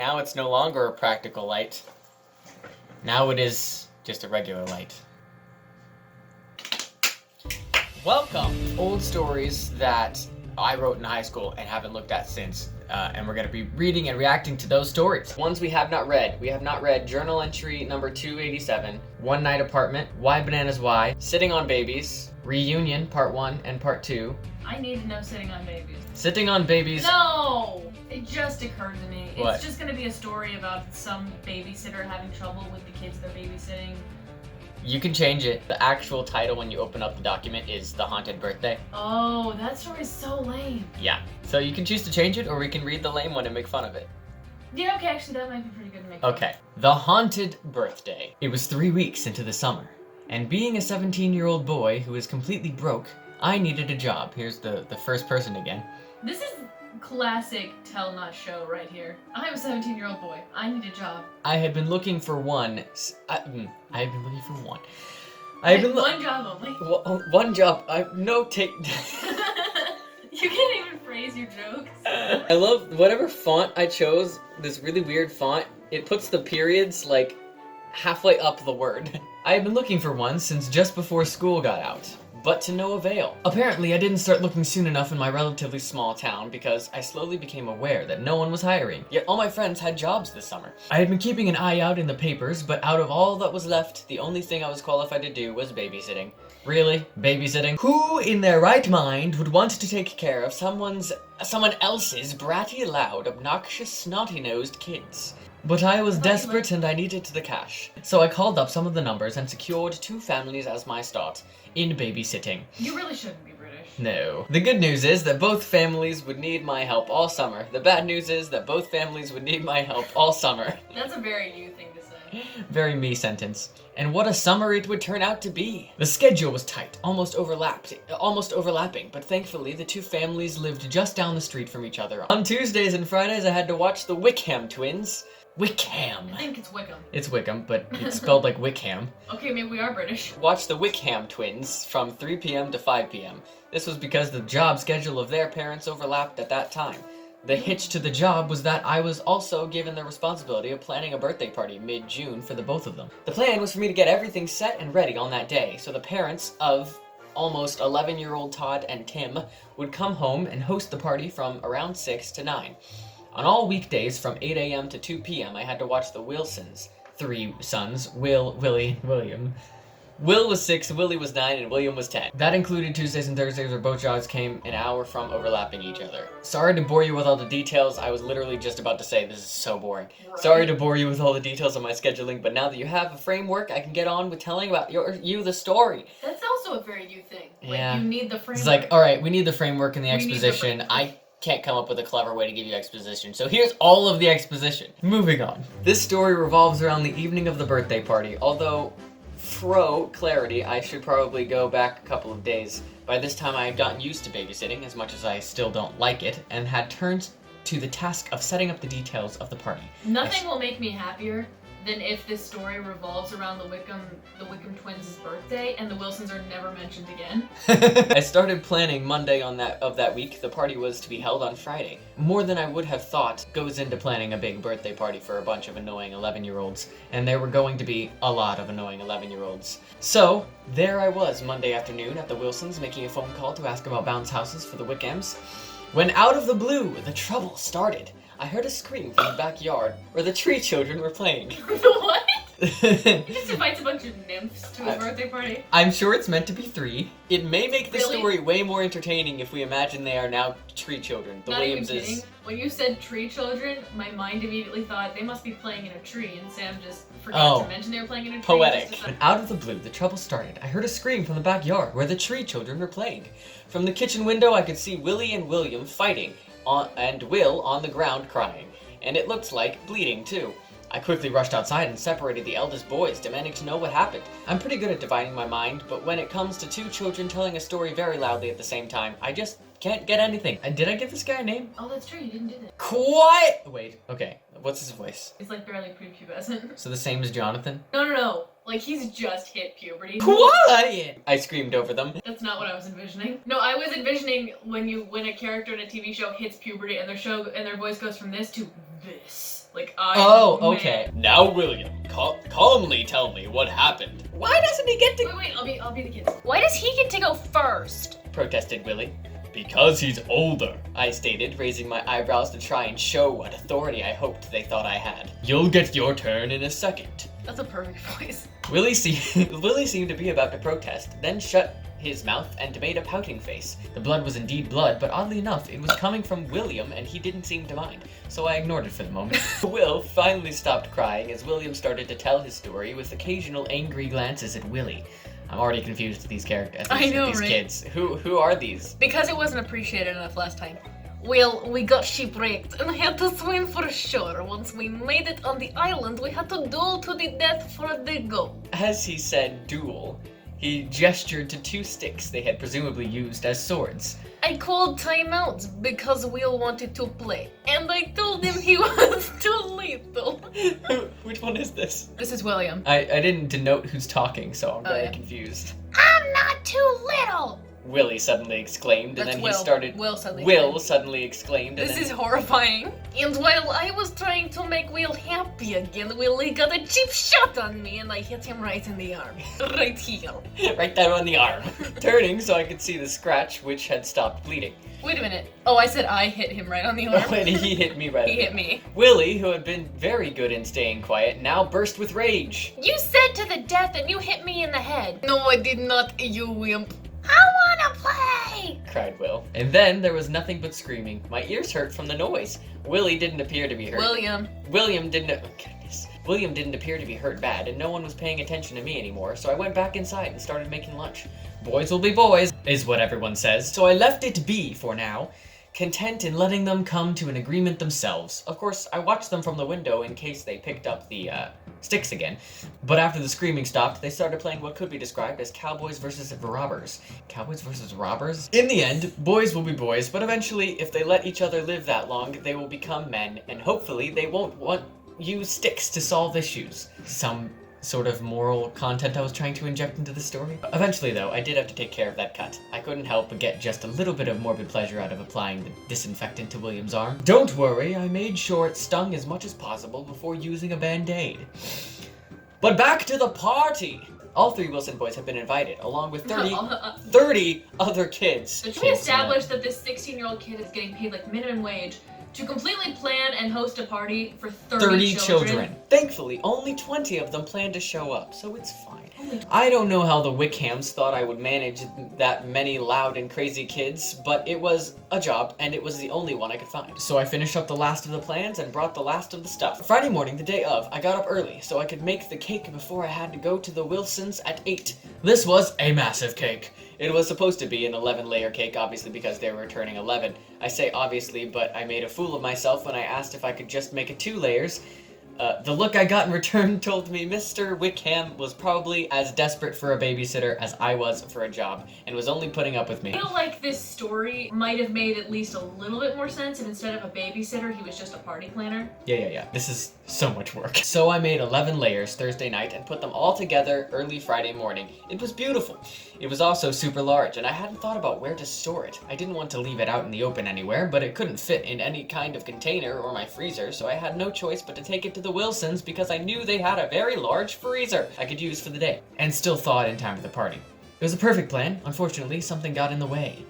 Now it's no longer a practical light. Now it is just a regular light. Welcome! Old stories that I wrote in high school and haven't looked at since. And we're going to be reading and reacting to those stories. Ones we have not read. We have not read Journal Entry number 287, One Night Apartment, Why Bananas Why, Sitting on Babies, Reunion Part 1 and Part 2. I need to know Sitting on Babies. Sitting on Babies. No! It just occurred to me. What? It's just going to be a story about some babysitter having trouble with the kids they're babysitting. You can change it. The actual title when you open up the document is The Haunted Birthday. Oh, that story is so lame. Yeah. So you can choose to change it, or we can read the lame one and make fun of it. Yeah, okay, actually that might be pretty good to make fun. Okay. The Haunted Birthday. It was 3 weeks into the summer, and being a 17-year-old boy who is completely broke, I needed a job. Here's the first person again. This is classic tell not show right here. I'm a 17-year-old boy. I need a job. I had been looking for one. I had been looking for one. One job only. One job. You can't even phrase your jokes. I love whatever font I chose, this really weird font. It puts the periods like halfway up the word. I had been looking for one since just before school got out, but to no avail. Apparently, I didn't start looking soon enough in my relatively small town because I slowly became aware that no one was hiring, yet all my friends had jobs this summer. I had been keeping an eye out in the papers, but out of all that was left, the only thing I was qualified to do was babysitting. Really? Babysitting? Who in their right mind would want to take care of someone else's bratty, loud, obnoxious, snotty-nosed kids? But I was desperate and I needed the cash. So I called up some of the numbers and secured 2 families as my start in babysitting. You really shouldn't be British. No. The good news is that both families would need my help all summer. The bad news is that both families would need my help all summer. That's a very you thing to say. Very me sentence. And what a summer it would turn out to be. The schedule was tight, almost overlapping, but thankfully the 2 families lived just down the street from each other. On Tuesdays and Fridays I had to watch the Wickham twins. Wickham. I think it's Wickham. It's Wickham, but it's spelled like Wickham. Okay, maybe we are British. Watch the Wickham twins from 3 p.m. to 5 p.m. This was because the job schedule of their parents overlapped at that time. The hitch to the job was that I was also given the responsibility of planning a birthday party mid-June for the both of them. The plan was for me to get everything set and ready on that day, so the parents of almost 11-year-old Todd and Tim would come home and host the party from around 6 to 9. On all weekdays from 8 a.m. to 2 p.m. I had to watch the Wilsons. 3 sons, Will, Willie, William. Will was 6, Willie was 9, and William was 10. That included Tuesdays and Thursdays where both jobs came an hour from overlapping each other. Sorry to bore you with all the details. I was literally just about to say this is so boring. Right. Sorry to bore you with all the details of my scheduling, but now that you have a framework, I can get on with telling about you the story. That's also a very you thing. Like, yeah. You need the framework. It's like, alright, we need the framework and the exposition. I can't come up with a clever way to give you exposition, so here's all of the exposition. Moving on. This story revolves around the evening of the birthday party, although for clarity, I should probably go back a couple of days. By this time I had gotten used to babysitting, as much as I still don't like it, and had turned to the task of setting up the details of the party. Nothing will make me happier than if this story revolves around the Wickham twins' birthday and the Wilsons are never mentioned again. I started planning Monday of that week. The party was to be held on Friday. More than I would have thought goes into planning a big birthday party for a bunch of annoying 11-year-olds, and there were going to be a lot of annoying 11-year-olds. So, there I was Monday afternoon at the Wilsons making a phone call to ask about bounce houses for the Wickhams, when out of the blue, the trouble started. I heard a scream from the backyard where the tree children were playing. What? He just invites a bunch of nymphs to his birthday party. I'm sure it's meant to be 3. It may make the story way more entertaining if we imagine they are now tree children. The Not Williamses. even kidding. When you said tree children, my mind immediately thought they must be playing in a tree, and Sam just forgot to mention they were playing in a tree. Poetic. And out of the blue, the trouble started. I heard a scream from the backyard where the tree children were playing. From the kitchen window, I could see Willie and William fighting, and Will on the ground crying. And it looked like bleeding, too. I quickly rushed outside and separated the eldest boys, demanding to know what happened. I'm pretty good at dividing my mind, but when it comes to 2 children telling a story very loudly at the same time, I just can't get anything. Did I give this guy a name? Oh, that's true, you didn't do that. Quiet! Wait, okay. What's his voice? It's like barely prepubescent. So the same as Jonathan? No. Like, he's just hit puberty. Quiet! I screamed over them. That's not what I was envisioning. No, I was envisioning when a character in a TV show hits puberty and their voice goes from this to this. Like, Oh, okay. Now, William, calmly tell me what happened. Why doesn't he get to... Wait, I'll be the kid. Why does he get to go first? Protested Willie. Because he's older, I stated, raising my eyebrows to try and show what authority I hoped they thought I had. You'll get your turn in a second. That's a perfect voice. Willie seemed to be about to protest, then shut his mouth and made a pouting face. The blood was indeed blood, but oddly enough, it was coming from William and he didn't seem to mind, so I ignored it for the moment. Will finally stopped crying as William started to tell his story with occasional angry glances at Willie. I'm already confused with these characters, these kids. Who are these? Because it wasn't appreciated enough last time. Well, we got shipwrecked and had to swim for shore. Once we made it on the island, we had to duel to the death for the go. As he said duel, he gestured to two sticks they had presumably used as swords. I called timeouts because Will wanted to play, and I told him he was too little. Which one is this? This is William. I didn't denote who's talking, so I'm very confused. I'm not too little! Willie suddenly exclaimed, and That's then Will. he started. Will suddenly exclaimed. And This then... is horrifying. And while I was trying to make Will happy again, Willie got a cheap shot on me, and I hit him right in the arm. Right here. Right there on the arm. Turning so I could see the scratch, which had stopped bleeding. Wait a minute. Oh, I said I hit him right on the arm. And he hit me right. He hit me. Willie, who had been very good in staying quiet, now burst with rage. You said to the death and you hit me in the head. No, I did not, you wimp. I wanna play! Cried Will. And then there was nothing but screaming. My ears hurt from the noise. Willie didn't appear to be hurt. William didn't appear to be hurt bad, and no one was paying attention to me anymore, so I went back inside and started making lunch. Boys will be boys, is what everyone says, so I left it be for now, content in letting them come to an agreement themselves. Of course, I watched them from the window in case they picked up the sticks again, but after the screaming stopped, they started playing what could be described as cowboys versus robbers. Cowboys versus robbers? In the end, boys will be boys, but eventually, if they let each other live that long, they will become men, and hopefully they won't use sticks to solve issues. Some sort of moral content I was trying to inject into the story. Eventually, though, I did have to take care of that cut. I couldn't help but get just a little bit of morbid pleasure out of applying the disinfectant to William's arm. Don't worry, I made sure it stung as much as possible before using a band-aid. But back to the party! All three Wilson boys have been invited, along with 30 other kids. So can we establish that this 16-year-old kid is getting paid like minimum wage to completely plan and host a party for 30 children? Thankfully, only 20 of them planned to show up, so it's fine. I don't know how the Wickhams thought I would manage that many loud and crazy kids, but it was a job, and it was the only one I could find. So I finished up the last of the plans and brought the last of the stuff. Friday morning, the day of, I got up early so I could make the cake before I had to go to the Wilsons at 8. This was a massive cake. It was supposed to be an 11-layer cake, obviously, because they were turning 11. I say obviously, but I made a fool of myself when I asked if I could just make it 2 layers. The look I got in return told me Mr. Wickham was probably as desperate for a babysitter as I was for a job, and was only putting up with me. I feel like this story might have made at least a little bit more sense if instead of a babysitter, he was just a party planner. Yeah. This is so much work. So I made 11 layers Thursday night and put them all together early Friday morning. It was beautiful. It was also super large, and I hadn't thought about where to store it. I didn't want to leave it out in the open anywhere, but it couldn't fit in any kind of container or my freezer, so I had no choice but to take it to the Wilsons because I knew they had a very large freezer I could use for the day, and still thaw it in time for the party. It was a perfect plan. Unfortunately, something got in the way. ...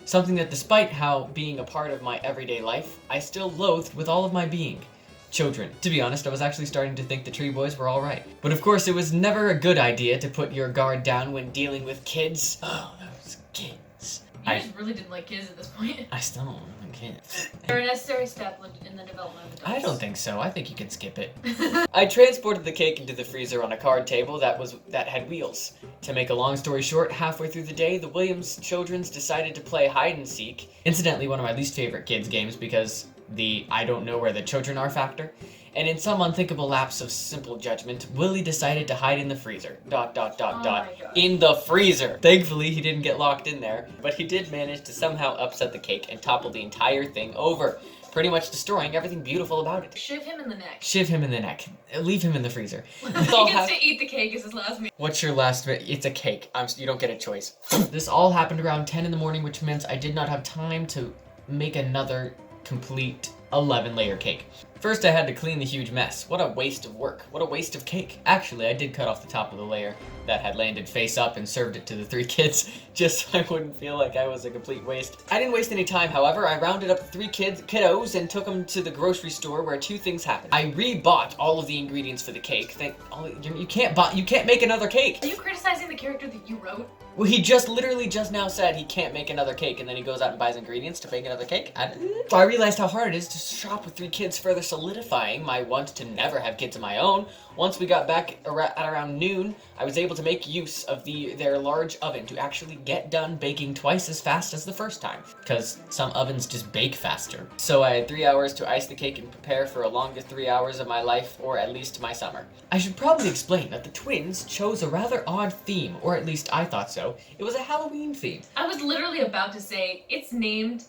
Something that, despite how being a part of my everyday life, I still loathed with all of my being. Children. To be honest, I was actually starting to think the Tree Boys were alright. But of course, it was never a good idea to put your guard down when dealing with kids. Oh, those kids. You just really didn't like kids at this point. I still don't like kids. They're a necessary step in the development of adults. I don't think so. I think you can skip it. I transported the cake into the freezer on a card table that had wheels. To make a long story short, halfway through the day, the Williams childrens decided to play hide and seek. Incidentally, one of my least favorite kids games because the I don't know where the children are factor. And in some unthinkable lapse of simple judgment, Willie decided to hide in the freezer. ... In the freezer! Thankfully, he didn't get locked in there, but he did manage to somehow upset the cake and topple the entire thing over. pretty much destroying everything beautiful about it. Shiv him in the neck. Shiv him in the neck. Leave him in the freezer. He gets to eat the cake as his last meal. What's your last It's a cake. You don't get a choice. This all happened around 10 in the morning, which meant I did not have time to make another complete 11-layer cake. First, I had to clean the huge mess. What a waste of work. What a waste of cake. Actually, I did cut off the top of the layer that had landed face up and served it to the 3 kids, just so I wouldn't feel like I was a complete waste. I didn't waste any time, however. I rounded up the 3 kiddos and took them to the grocery store where 2 things happened. I rebought all of the ingredients for the cake. You can't make another cake. Are you criticizing the character that you wrote? Well, he literally just now said he can't make another cake, and then he goes out and buys ingredients to make another cake. So I realized how hard it is to shop with 3 kids, further solidifying my want to never have kids of my own. Once we got back at around noon, I was able to make use of their large oven to actually get done baking twice as fast as the first time, because some ovens just bake faster. So I had 3 hours to ice the cake and prepare for the longest 3 hours of my life, or at least my summer. I should probably explain that the twins chose a rather odd theme, or at least I thought so. It was a Halloween theme. I was literally about to say, it's named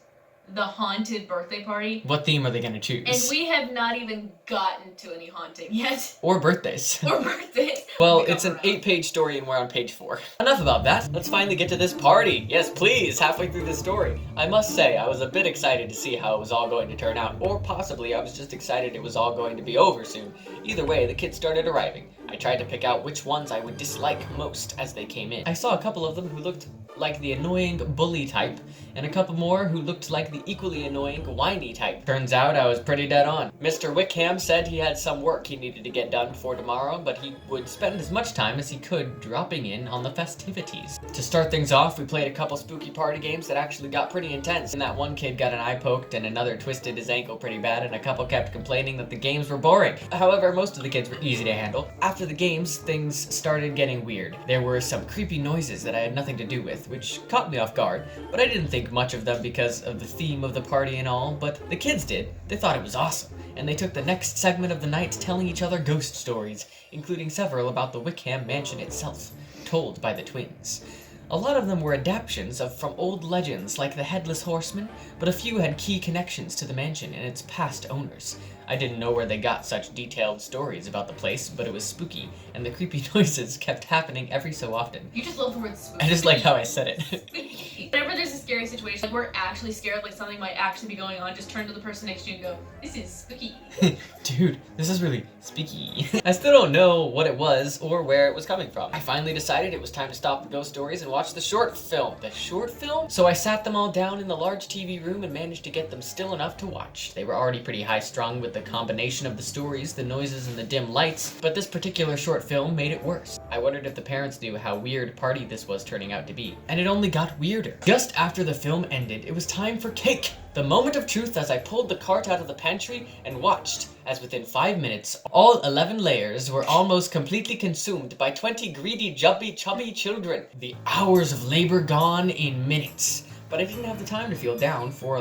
The Haunted Birthday Party. What theme are they going to choose? And we have not even gotten to any haunting yet. Or birthdays. Or birthdays. Well, it's an 8-page story and we're on page 4. Enough about that. Let's finally get to this party. Yes, please, halfway through the story. I must say, I was a bit excited to see how it was all going to turn out. Or possibly I was just excited it was all going to be over soon. Either way, the kids started arriving. I tried to pick out which ones I would dislike most as they came in. I saw a couple of them who looked like the annoying bully type, and a couple more who looked like the equally annoying whiny type. Turns out I was pretty dead on. Mr. Wickham said he had some work he needed to get done before tomorrow, but he would spend as much time as he could dropping in on the festivities. To start things off, we played a couple spooky party games that actually got pretty intense, and that one kid got an eye poked and another twisted his ankle pretty bad, and a couple kept complaining that the games were boring. However, most of the kids were easy to handle. After the games, things started getting weird. There were some creepy noises that I had nothing to do with, which caught me off guard, but I didn't think much of them because of the theme of the party and all, but the kids did. They thought it was awesome, and they took the next segment of the night telling each other ghost stories, including several about the Wickham mansion itself, told by the twins. A lot of them were adaptations from old legends like the Headless Horseman, but a few had key connections to the mansion and its past owners. I didn't know where they got such detailed stories about the place, but it was spooky, and the creepy noises kept happening every so often. You just love the word spooky. I just like how I said it. Whenever there's a scary situation, like we're actually scared, like something might actually be going on, just turn to the person next to you and go, "This is spooky." Dude, this is really spooky. I still don't know what it was or where it was coming from. I finally decided it was time to stop the ghost stories and watch the short film. The short film? So I sat them all down in the large TV room and managed to get them still enough to watch. They were already pretty high-strung with the combination of the stories, the noises, and the dim lights, but this particular short film made it worse. I wondered if the parents knew how weird a party this was turning out to be. And it only got weirder. Just after the film ended, it was time for cake! The moment of truth as I pulled the cart out of the pantry and watched as within 5 minutes, all 11 layers were almost completely consumed by 20 greedy, jumpy, chubby children. The hours of labor gone in minutes. But I didn't have the time to feel down for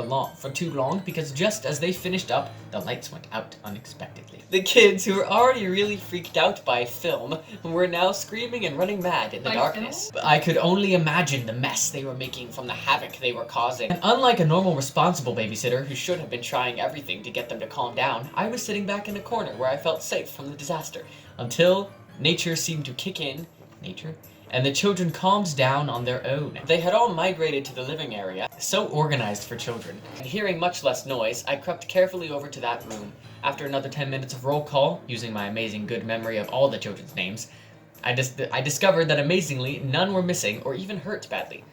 too long because just as they finished up, the lights went out unexpectedly. The kids, who were already really freaked out by film, were now screaming and running mad in the darkness. I could only imagine the mess they were making from the havoc they were causing. And unlike a normal responsible babysitter who should have been trying everything to get them to calm down, I was sitting back in a corner where I felt safe from the disaster until nature seemed to kick in. And the children calmed down on their own. They had all migrated to the living area, so organized for children. And hearing much less noise, I crept carefully over to that room. After another 10 minutes of roll call, using my amazing good memory of all the children's names, I discovered that amazingly, none were missing or even hurt badly.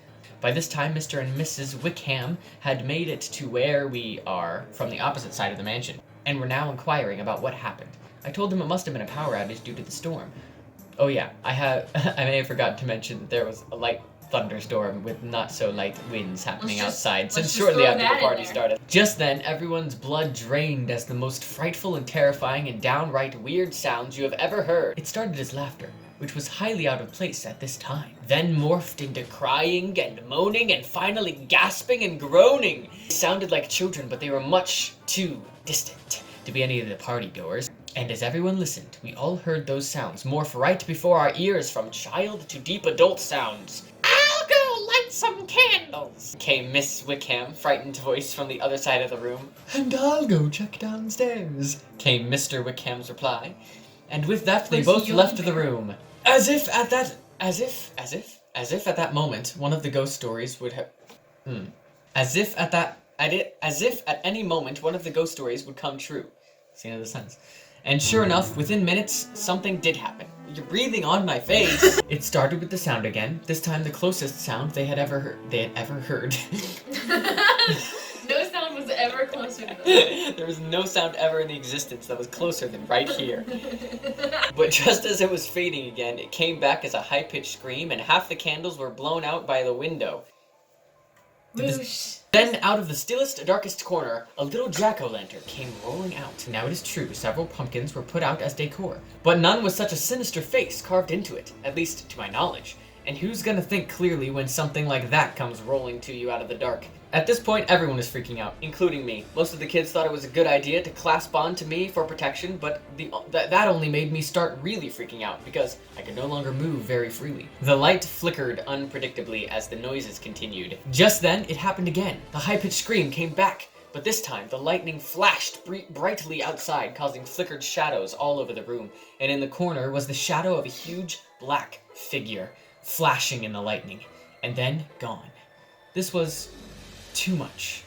By this time, Mr. and Mrs. Wickham had made it to where we are from the opposite side of the mansion, and were now inquiring about what happened. I told them it must have been a power outage due to the storm. Oh yeah, I may have forgotten to mention that there was a light thunderstorm with not so light winds happening outside since shortly after the party started. Just then, everyone's blood drained as the most frightful and terrifying and downright weird sounds you have ever heard. It started as laughter, which was highly out of place at this time, then morphed into crying and moaning and finally gasping and groaning. They sounded like children, but they were much too distant to be any of the party goers. And as everyone listened, we all heard those sounds morph right before our ears from child to deep adult sounds. I'll go light some candles, came Miss Wickham, frightened voice from the other side of the room. And I'll go check downstairs, came Mr. Wickham's reply. And with that, they Was both he left young? the room. As if at that moment, one of the ghost stories would have... As if at any moment, one of the ghost stories would come true. That's the end of the sentence. And sure enough, within minutes, something did happen. You're breathing on my face. It started with the sound again. This time, the closest sound they had ever heard. No sound was ever closer to that. There was no sound ever in the existence that was closer than right here. But just as it was fading again, it came back as a high-pitched scream, and half the candles were blown out by the window. Whoosh. Then, out of the stillest, darkest corner, a little jack-o'-lantern came rolling out. Now it is true, several pumpkins were put out as decor, but none with such a sinister face carved into it, at least to my knowledge. And who's gonna think clearly when something like that comes rolling to you out of the dark? At this point, everyone was freaking out, including me. Most of the kids thought it was a good idea to clasp on to me for protection, but that only made me start really freaking out, because I could no longer move very freely. The light flickered unpredictably as the noises continued. Just then, it happened again. The high-pitched scream came back, but this time, the lightning flashed brightly outside, causing flickered shadows all over the room, and in the corner was the shadow of a huge black figure, flashing in the lightning, and then gone. This was too much.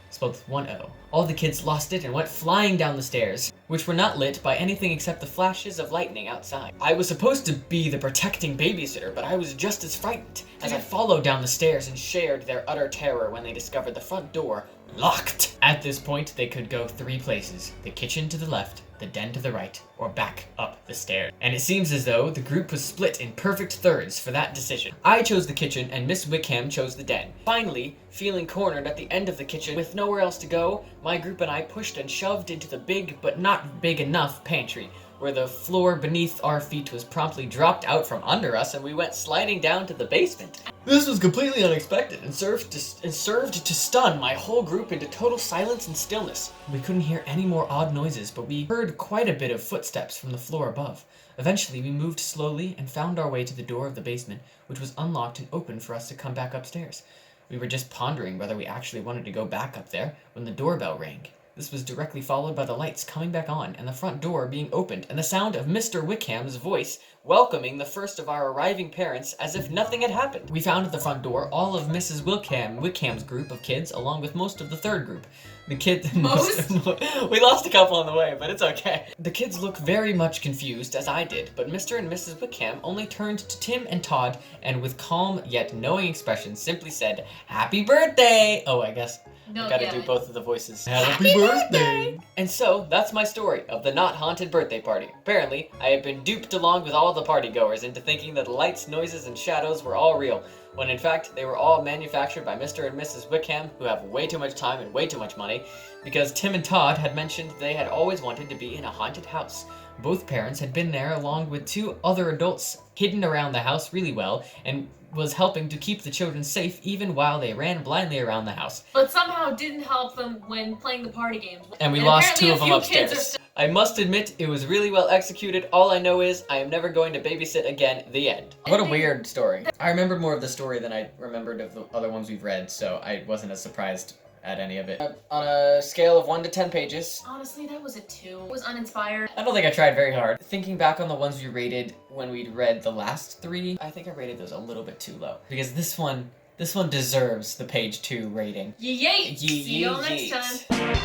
Spelled with one O. All the kids lost it and went flying down the stairs, which were not lit by anything except the flashes of lightning outside. I was supposed to be the protecting babysitter, but I was just as frightened as I followed down the stairs and shared their utter terror when they discovered the front door locked. At this point, they could go three places: the kitchen to the left, the den to the right, or back up the stairs. And it seems as though the group was split in perfect thirds for that decision. I chose the kitchen and Miss Wickham chose the den. Finally, feeling cornered at the end of the kitchen with nowhere else to go, my group and I pushed and shoved into the big but not big enough pantry, where the floor beneath our feet was promptly dropped out from under us and we went sliding down to the basement. This was completely unexpected and served to stun my whole group into total silence and stillness. We couldn't hear any more odd noises, but we heard quite a bit of footsteps from the floor above. Eventually, we moved slowly and found our way to the door of the basement, which was unlocked and open for us to come back upstairs. We were just pondering whether we actually wanted to go back up there when the doorbell rang. This was directly followed by the lights coming back on and the front door being opened and the sound of Mr. Wickham's voice welcoming the first of our arriving parents as if nothing had happened. We found at the front door all of Mrs. Wickham's group of kids along with most of the third group. The kids... we lost a couple on the way, but it's okay. The kids looked very much confused, as I did, but Mr. and Mrs. Wickham only turned to Tim and Todd and with calm yet knowing expressions simply said, "Happy birthday!" Oh, I guess I gotta do both of the voices. Happy birthday! And so, that's my story of the not haunted birthday party. Apparently, I had been duped along with all the party goers into thinking that the lights, noises, and shadows were all real, when in fact, they were all manufactured by Mr. and Mrs. Wickham, who have way too much time and way too much money, because Tim and Todd had mentioned they had always wanted to be in a haunted house. Both parents had been there along with two other adults hidden around the house really well, and was helping to keep the children safe even while they ran blindly around the house. But somehow didn't help them when playing the party games. And we lost apparently two of them a few kids are upstairs. I must admit, it was really well executed. All I know is, I am never going to babysit again. The end. What a weird story. I remembered more of the story than I remembered of the other ones we've read, so I wasn't as surprised at any of it. On a scale of 1 to 10 pages. Honestly, that was a 2. It was uninspired. I don't think I tried very hard. Thinking back on the ones we rated when we'd read the last 3, I think I rated those a little bit too low. Because this one deserves the page 2 rating. Yeet! See you all next Yeet. time.